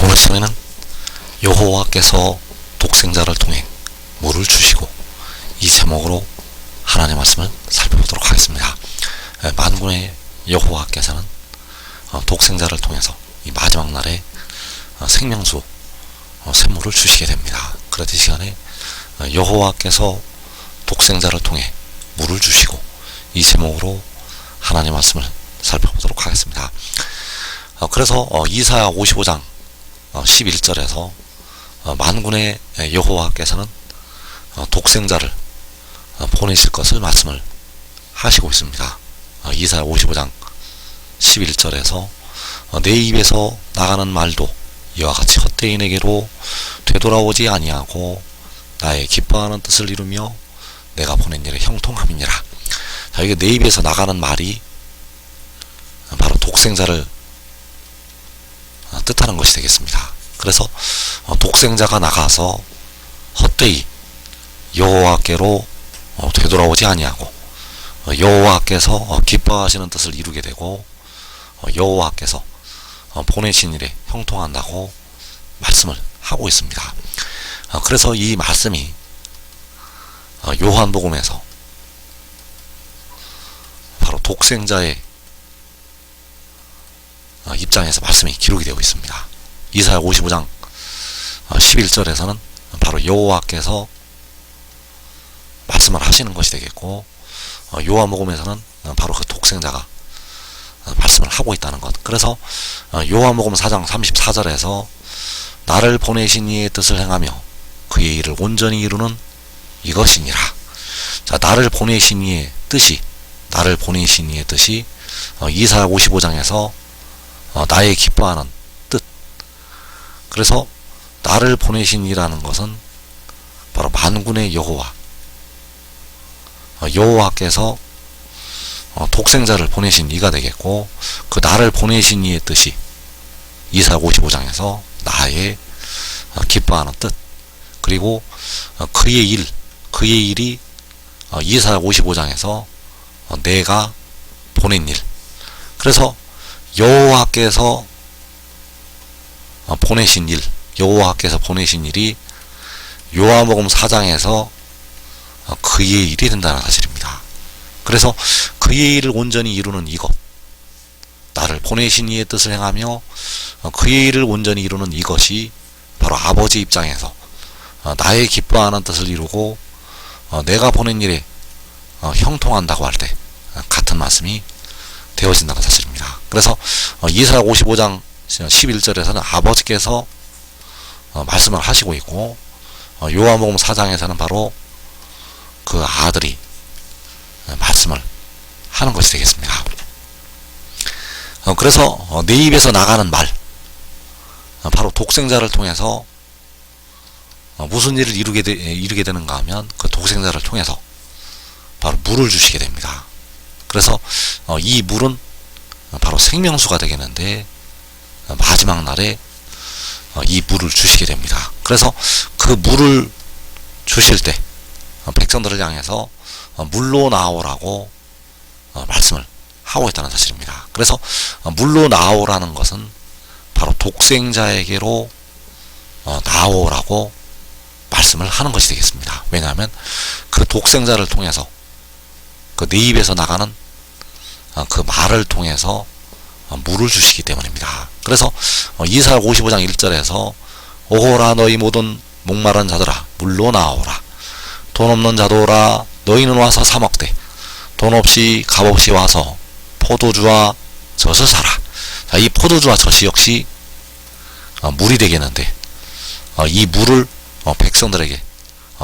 오늘 시간에는 여호와께서 독생자를 통해 물을 주시고 이 제목으로 하나님의 말씀을 살펴보도록 하겠습니다. 만군의 여호와께서는 독생자를 통해서 이 마지막 날에 생명수 샘물을 주시게 됩니다. 그래서 이 시간에 여호와께서 독생자를 통해 물을 주시고 이 제목으로 하나님의 말씀을 살펴보도록 하겠습니다. 그래서 이사야 55장 11절에서 만군의 여호와께서는 독생자를 보내실 것을 말씀을 하시고 있습니다. 이사야 55장 11절에서 내 입에서 나가는 말도 이와 같이 헛되인에게로 되돌아오지 아니하고 나의 기뻐하는 뜻을 이루며 내가 보낸 일에 형통함이니라. 자, 이게 내 입에서 나가는 말이 바로 독생자를 뜻하는 것이 되겠습니다. 그래서 독생자가 나가서 헛되이 여호와께로 되돌아오지 아니하고 여호와께서 기뻐하시는 뜻을 이루게 되고 여호와께서 보내신 일에 형통한다고 말씀을 하고 있습니다. 그래서 이 말씀이 요한복음에서 바로 독생자의 입장에서 말씀이 기록이 되고 있습니다. 이사야 55장 11절에서는 바로 여호와께서 말씀을 하시는 것이 되겠고 요한복음에서는 바로 그 독생자가 말씀을 하고 있다는 것. 그래서 요한복음 4장 34절에서 나를 보내신 이의 뜻을 행하며 그의 일을 온전히 이루는 이것이니라. 자, 나를 보내신 이의 뜻이 이사야 55장에서 나의 기뻐하는 뜻. 그래서 나를 보내신 이라는 것은 바로 만군의 여호와께서 독생자를 보내신 이가 되겠고, 그 나를 보내신 이의 뜻이 이사야 55장에서 나의 기뻐하는 뜻, 그리고 그의 일이 이사야 55장에서 내가 보낸 일. 그래서 여호와께서 보내신 일이 요한복음 4장에서 그의 일이 된다는 사실입니다. 그래서 그의 일을 온전히 이루는 이것, 나를 보내신 이의 뜻을 행하며 그의 일을 온전히 이루는 이것이 바로 아버지 입장에서 나의 기뻐하는 뜻을 이루고 내가 보낸 일에 형통한다고 할 때 같은 말씀이 되어진다는 사실입니다. 그래서 이사야 55장 11절에서는 아버지께서 말씀을 하시고 있고, 요한복음 4장에서는 바로 그 아들이 말씀을 하는 것이 되겠습니다. 그래서 내 입에서 나가는 말, 바로 독생자를 통해서 무슨 일을 이루게 되는가 하면 그 독생자를 통해서 바로 물을 주시게 됩니다. 그래서 이 물은 바로 생명수가 되겠는데 마지막 날에 이 물을 주시게 됩니다. 그래서 그 물을 주실 때 백성들을 향해서 물로 나오라고 말씀을 하고 있다는 사실입니다. 그래서 물로 나오라는 것은 바로 독생자에게로 나오라고 말씀을 하는 것이 되겠습니다. 왜냐하면 그 독생자를 통해서 그 내 입에서 나가는 그 말을 통해서 물을 주시기 때문입니다. 그래서 이사야 55장 1절에서 오호라 너희 모든 목마른 자들아 물로 나오라. 돈 없는 자도라 너희는 와서 사 먹되 돈 없이 값없이 와서 포도주와 젖을 사라. 자, 이 포도주와 젖이 역시 물이 되겠는데 이 물을 백성들에게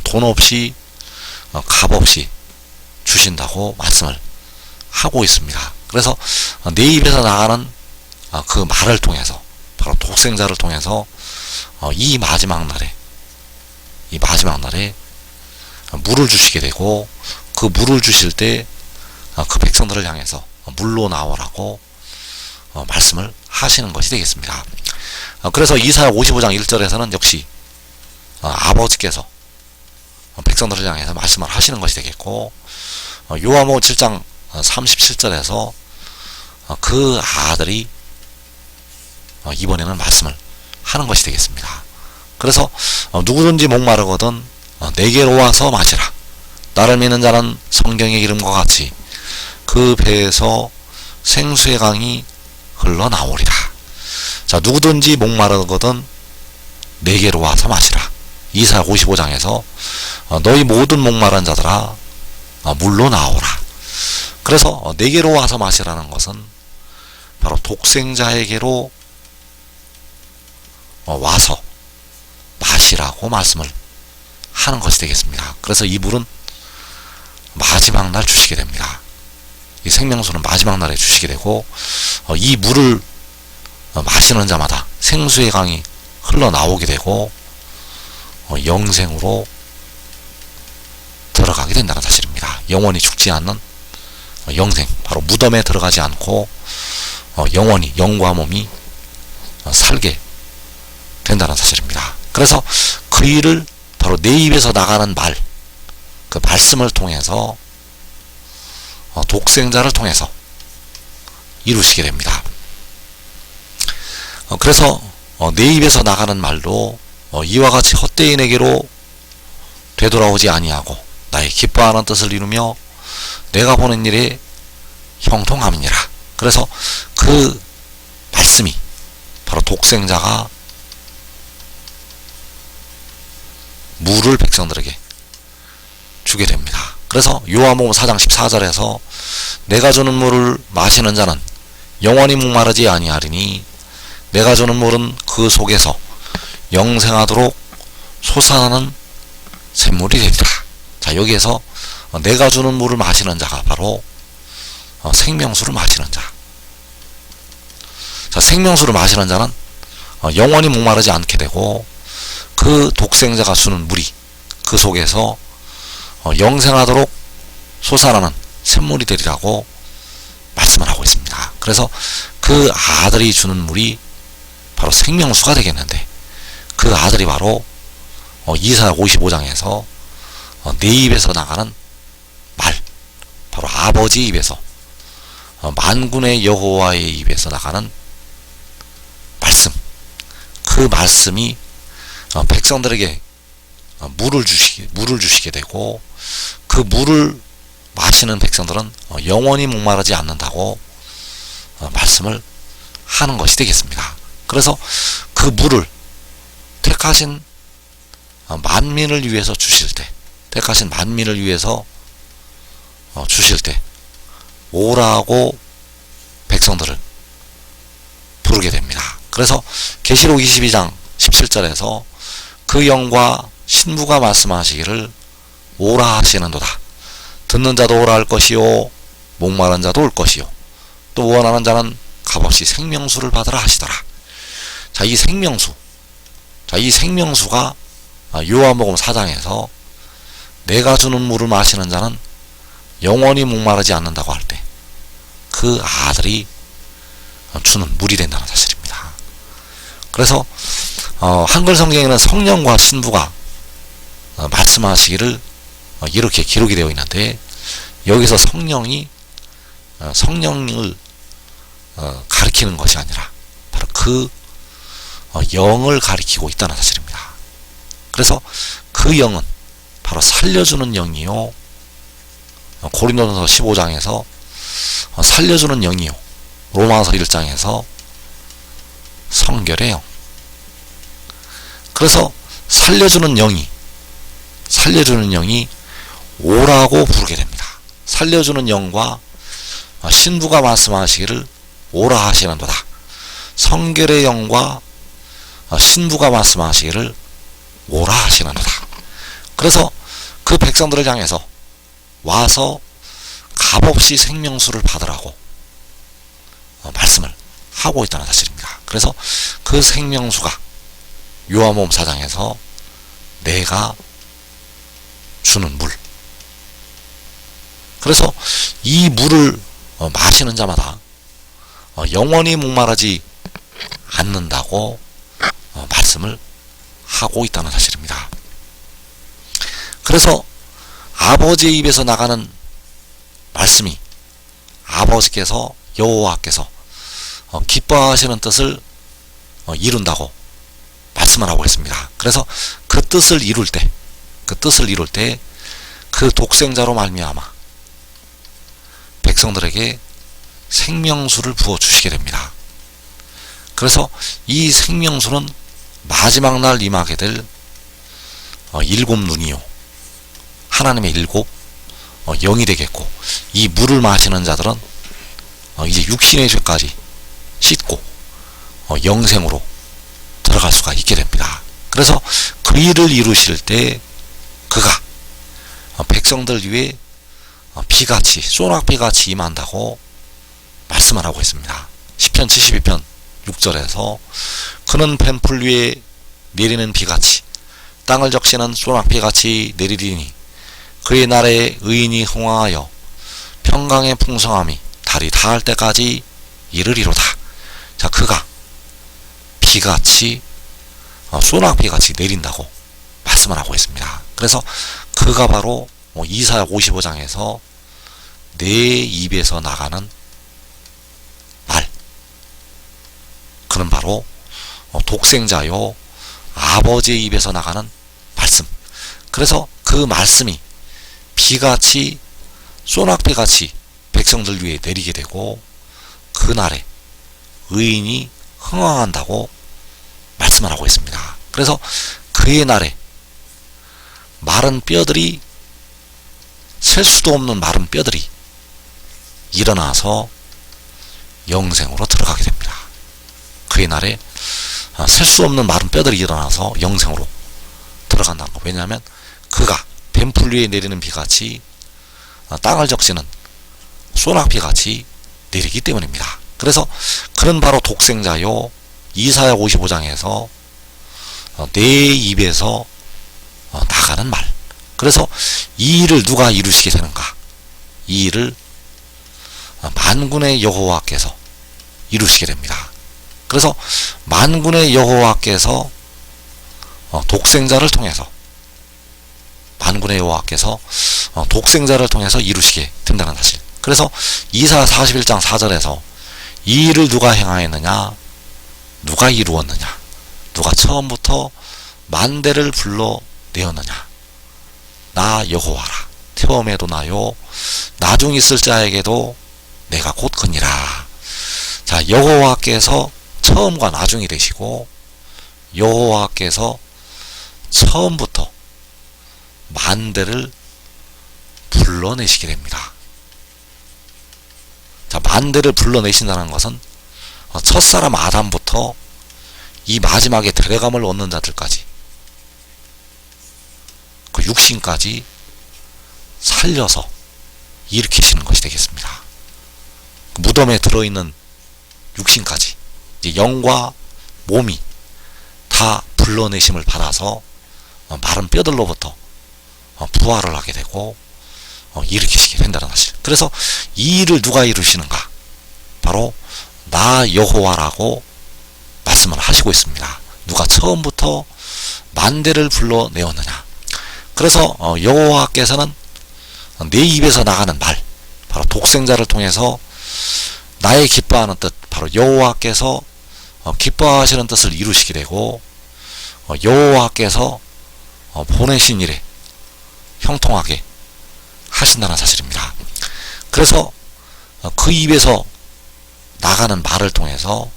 돈 없이 값없이 주신다고 말씀을 하고 있습니다. 그래서 내 입에서 나가는 그 말을 통해서 바로 독생자를 통해서 이 마지막 날에 물을 주시게 되고, 그 물을 주실 때 그 백성들을 향해서 물로 나오라고 말씀을 하시는 것이 되겠습니다. 그래서 이사야 55장 1절에서는 역시 아버지께서 백성들을 향해서 말씀을 하시는 것이 되겠고, 요한복음 7장 37절에서 그 아들이 이번에는 말씀을 하는 것이 되겠습니다. 그래서 누구든지 목마르거든 내게로 와서 마시라. 나를 믿는 자는 성경의 이름과 같이 그 배에서 생수의 강이 흘러나오리라. 자, 누구든지 목마르거든 내게로 와서 마시라. 이사야 55장에서 너희 모든 목마른 자들아 물로 나오라. 그래서 내게로 와서 마시라는 것은 바로 독생자에게로 와서 마시라고 말씀을 하는 것이 되겠습니다. 그래서 이 물은 마지막 날 주시게 됩니다. 이 생명수는 마지막 날에 주시게 되고 이 물을 마시는 자마다 생수의 강이 흘러나오게 되고 영생으로 들어가게 된다는 사실입니다. 영원히 죽지 않는 영생, 바로 무덤에 들어가지 않고 영원히 영과 몸이 살게 된다는 사실입니다. 그래서 그 일을 바로 내 입에서 나가는 말, 그 말씀을 통해서 독생자를 통해서 이루시게 됩니다. 그래서 내 입에서 나가는 말도 이와 같이 헛되인에게로 되돌아오지 아니하고 나의 기뻐하는 뜻을 이루며 내가 보는 일에 형통함이니라. 그래서 그 말씀이 바로 독생자가 물을 백성들에게 주게 됩니다. 그래서 요한복음 4장 14절에서 내가 주는 물을 마시는 자는 영원히 목마르지 아니하리니 내가 주는 물은 그 속에서 영생하도록 솟아나는 샘물이 되리라. 자, 여기에서 내가 주는 물을 마시는 자가 바로 생명수를 마시는 자. 자, 생명수를 마시는 자는 영원히 목마르지 않게 되고 그 독생자가 주는 물이 그 속에서 영생하도록 솟아나는 샘물이 되리라고 말씀을 하고 있습니다. 그래서 그 아들이 주는 물이 바로 생명수가 되겠는데 그 아들이 바로 이사야 55장에서 내 입에서 나가는 말, 바로 아버지 입에서 만군의 여호와의 입에서 나가는 말씀, 그 말씀이 백성들에게 물을 주시게 되고 그 물을 마시는 백성들은 영원히 목마르지 않는다고 말씀을 하는 것이 되겠습니다. 그래서 그 물을 택하신 만민을 위해서 주실 때, 택하신 만민을 위해서 주실 때 오라고 백성들을 부르게 됩니다. 그래서 계시록 22장 17절에서 그 영과 신부가 말씀하시기를 오라 하시는도다. 듣는 자도 오라 할 것이요 목마른 자도 올 것이요 또 원하는 자는 값없이 생명수를 받으라 하시더라. 자, 이 생명수가 요한복음 4장에서 내가 주는 물을 마시는 자는 영원히 목마르지 않는다고 할 때 그 아들이 주는 물이 된다는 사실입니다. 그래서 한글 성경에는 성령과 신부가 말씀하시기를 이렇게 기록이 되어 있는데 여기서 성령을 가리키는 것이 아니라 바로 그 영을 가리키고 있다는 사실입니다. 그래서 그 영은 바로 살려주는 영이요, 고린도전서 15장에서 살려주는 영이요, 로마서 1장에서 성결의 영. 그래서 살려주는 영이 오라고 부르게 됩니다. 살려주는 영과 신부가 말씀하시기를 오라 하시는도다. 성결의 영과 신부가 말씀하시기를 오라 하시는도다. 그래서 그 백성들을 향해서 와서 값없이 생명수를 받으라고 말씀을 하고 있다는 사실입니다. 그래서 그 생명수가 요한복음 4장에서 내가 주는 물. 그래서 이 물을 마시는 자마다 영원히 목마르지 않는다고 말씀을 하고 있다는 사실입니다. 그래서 아버지의 입에서 나가는 말씀이 아버지께서 여호와께서 기뻐하시는 뜻을 이룬다고 말씀을 하고 있습니다. 그래서 그 뜻을 이룰 때, 그 독생자로 말미암아 백성들에게 생명수를 부어 주시게 됩니다. 그래서 이 생명수는 마지막 날 임하게 될 일곱 눈이요, 하나님의 일곱 영이 되겠고, 이 물을 마시는 자들은 이제 육신의 죄까지 씻고 영생으로 들어갈 수가 있게 됩니다. 그래서 그 일을 이루실 때 그가 백성들 위에 비같이, 소낙비같이 임한다고 말씀을 하고 있습니다. 시편 72편 6절에서 그는 뱀풀 위에 내리는 비같이 땅을 적시는 소낙비같이 내리리니 그의 날에 의인이 흥황하여 평강의 풍성함이 달이 닿을 때까지 이르리로다. 자, 그가 비같이 소낙비같이 내린다고 말씀을 하고 있습니다. 그래서 그가 바로 이사야 55장에서 내 입에서 나가는 말, 그는 바로 독생자요 아버지의 입에서 나가는 말씀. 그래서 그 말씀이 비같이, 소낙비같이 백성들 위에 내리게 되고 그날에 의인이 흥황한다고 말씀을 하고 있습니다. 그래서 그의 날에 마른 뼈들이, 셀 수도 없는 마른 뼈들이 일어나서 영생으로 들어가게 됩니다. 그의 날에 셀 수 없는 마른 뼈들이 일어나서 영생으로 들어간다는 거. 왜냐하면 그가 뱀풀 위에 내리는 비같이 땅을 적시는 소낙비같이 내리기 때문입니다. 그래서 그는 바로 독생자요 이사야 55장에서 내 입에서 나가는 말. 그래서 이 일을 누가 이루시게 되는가? 이 일을 만군의 여호와께서 이루시게 됩니다. 그래서 만군의 여호와께서 독생자를 통해서, 만군의 여호와께서 독생자를 통해서 이루시게 된다는 사실. 그래서 이사야 41장 4절에서 이 일을 누가 행하였느냐, 누가 이루었느냐, 누가 처음부터 만대를 불러내었느냐, 나 여호와라. 태음에도 나요, 나중 있을 자에게도 내가 곧 그니라. 자, 여호와께서 처음과 나중이 되시고 여호와께서 처음부터 만대를 불러내시게 됩니다. 자, 만대를 불러내신다는 것은 첫사람 아담부터 이 마지막에 데려감을 얻는 자들까지, 그 육신까지 살려서 일으키시는 것이 되겠습니다. 그 무덤에 들어있는 육신까지, 이제 영과 몸이 다 불러내심을 받아서 마른 뼈들로부터 부활을 하게 되고 일으키시게 된다는 사실. 그래서 이 일을 누가 이루시는가? 바로 나 여호와라고 말씀을 하시고 있습니다. 누가 처음부터 만대를 불러내었느냐? 그래서 여호와께서는 내 입에서 나가는 말, 바로 독생자를 통해서 나의 기뻐하는 뜻, 바로 여호와께서 기뻐하시는 뜻을 이루시게 되고 여호와께서 보내신 일에 형통하게 하신다는 사실입니다. 그래서 그 입에서 나가는 말을 통해서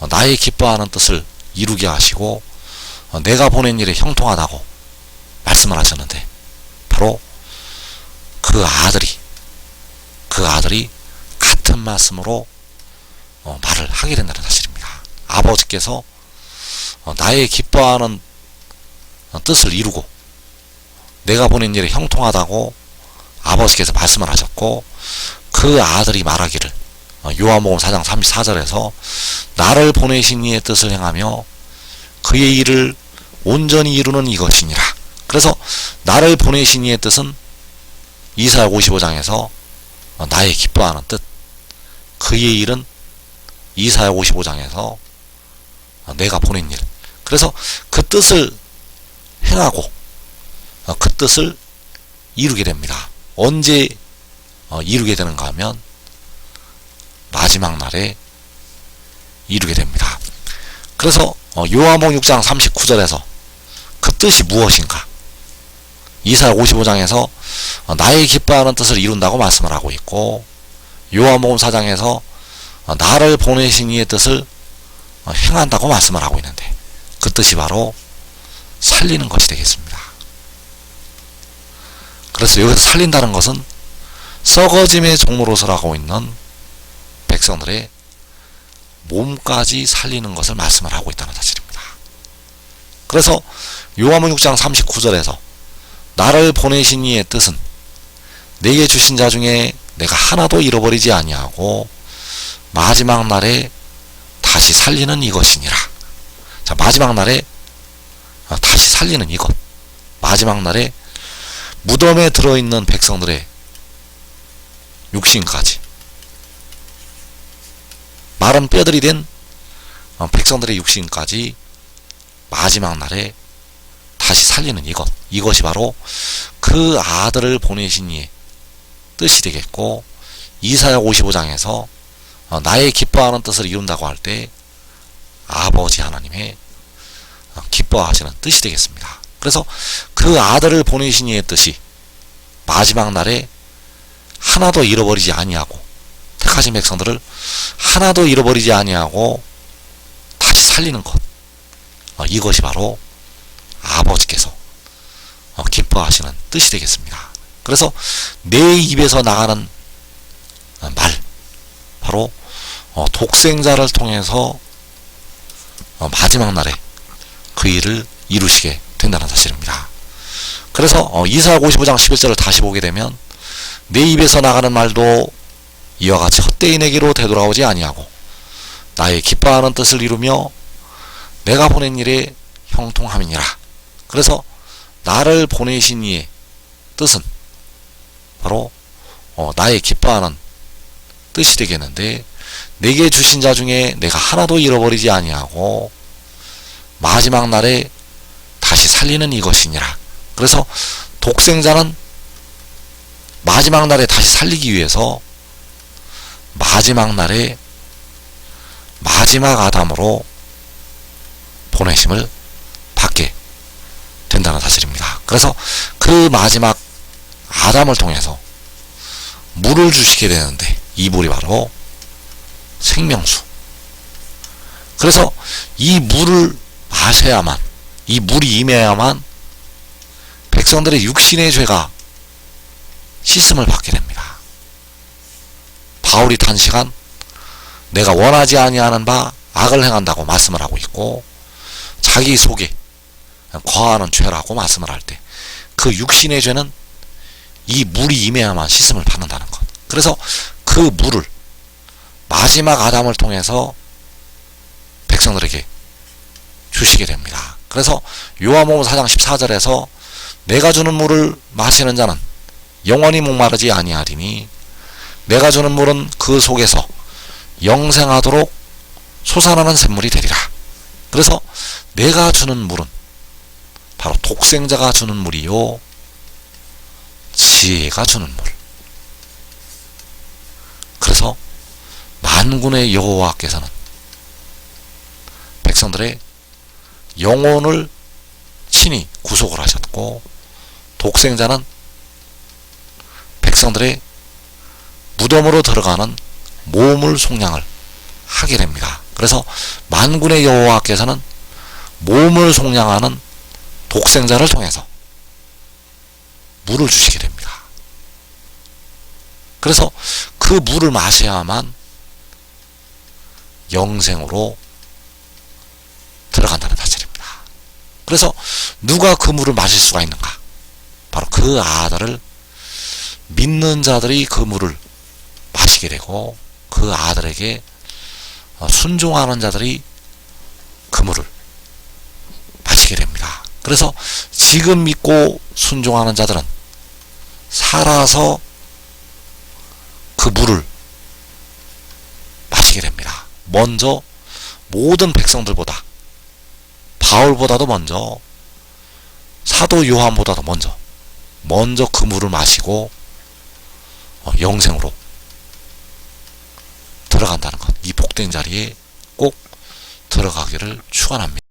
나의 기뻐하는 뜻을 이루게 하시고 내가 보낸 일에 형통하다고 말씀을 하셨는데, 바로 그 아들이 같은 말씀으로 말을 하게 된다는 사실입니다. 아버지께서 나의 기뻐하는 뜻을 이루고 내가 보낸 일에 형통하다고 아버지께서 말씀을 하셨고, 그 아들이 말하기를 요한복음 4장 34절에서 나를 보내신 이의 뜻을 행하며 그의 일을 온전히 이루는 이것이니라. 그래서 나를 보내신 이의 뜻은 이사야 55장에서 나의 기뻐하는 뜻, 그의 일은 이사야 55장에서 내가 보낸 일. 그래서 그 뜻을 행하고 그 뜻을 이루게 됩니다. 언제 이루게 되는가 하면 마지막 날에 이루게 됩니다. 그래서 요한복음 6장 39절에서 그 뜻이 무엇인가? 이사야 55장에서 나의 기뻐하는 뜻을 이룬다고 말씀을 하고 있고, 요한복음 4장에서 나를 보내신 이의 뜻을 행한다고 말씀을 하고 있는데, 그 뜻이 바로 살리는 것이 되겠습니다. 그래서 여기서 살린다는 것은 썩어짐의 종노릇을 하고 있는 백성들의 몸까지 살리는 것을 말씀을 하고 있다는 사실입니다. 그래서 요한복음 6장 39절에서 나를 보내신 이의 뜻은 내게 주신 자 중에 내가 하나도 잃어버리지 아니하고 마지막 날에 다시 살리는 이것이니라. 자, 마지막 날에 다시 살리는 이것, 마지막 날에 무덤에 들어있는 백성들의 육신까지, 마른 뼈들이 된 백성들의 육신까지 마지막 날에 다시 살리는 이것이 바로 그 아들을 보내신 이의 뜻이 되겠고, 이사야 55장에서 나의 기뻐하는 뜻을 이룬다고 할 때 아버지 하나님의 기뻐하시는 뜻이 되겠습니다. 그래서 그 아들을 보내신 이의 뜻이 마지막 날에 하나도 잃어버리지 아니하고, 택하신 백성들을 하나도 잃어버리지 아니하고 다시 살리는 것, 이것이 바로 아버지께서 기뻐하시는 뜻이 되겠습니다. 그래서 내 입에서 나가는 말, 바로 독생자를 통해서 마지막 날에 그 일을 이루시게 된다는 사실입니다. 그래서 이사야 55장 11절을 다시 보게 되면 내 입에서 나가는 말도 이와 같이 헛되인에게로 되돌아오지 아니하고 나의 기뻐하는 뜻을 이루며 내가 보낸 일에 형통함이니라. 그래서 나를 보내신 이의 뜻은 바로 나의 기뻐하는 뜻이 되겠는데, 내게 주신 자 중에 내가 하나도 잃어버리지 아니하고 마지막 날에 다시 살리는 이것이니라. 그래서 독생자는 마지막 날에 다시 살리기 위해서 마지막 날에 마지막 아담으로 보내심을 받게 된다는 사실입니다. 그래서 그 마지막 아담을 통해서 물을 주시게 되는데, 이 물이 바로 생명수. 그래서 이 물을 마셔야만, 이 물이 임해야만 백성들의 육신의 죄가 씻음을 받게 됩니다. 바울이 단시간 내가 원하지 아니하는 바 악을 행한다고 말씀을 하고 있고, 자기 속에 거하는 죄라고 말씀을 할 때 그 육신의 죄는 이 물이 임해야만 씻음을 받는다는 것. 그래서 그 물을 마지막 아담을 통해서 백성들에게 주시게 됩니다. 그래서 요한복음 4장 14절에서 내가 주는 물을 마시는 자는 영원히 목마르지 아니하리니 내가 주는 물은 그 속에서 영생하도록 솟아나는 샘물이 되리라. 그래서 내가 주는 물은 바로 독생자가 주는 물이요, 지혜가 주는 물. 그래서 만군의 여호와께서는 백성들의 영혼을 친히 구속을 하셨고, 독생자는 백성들의 무덤으로 들어가는 몸을 속량을 하게 됩니다. 그래서 만군의 여호와께서는 몸을 속량하는 독생자를 통해서 물을 주시게 됩니다. 그래서 그 물을 마셔야만 영생으로 들어간다는 사실입니다. 그래서 누가 그 물을 마실 수가 있는가? 바로 그 아들을 믿는 자들이 그 물을 마시게 되고, 그 아들에게 순종하는 자들이 그 물을 마시게 됩니다. 그래서 지금 믿고 순종하는 자들은 살아서 그 물을 마시게 됩니다. 먼저 모든 백성들보다, 바울보다도 먼저, 사도 요한보다도 먼저 그 물을 마시고 영생으로 들어간다는 것, 이 복된 자리에 꼭 들어가기를 축원합니다.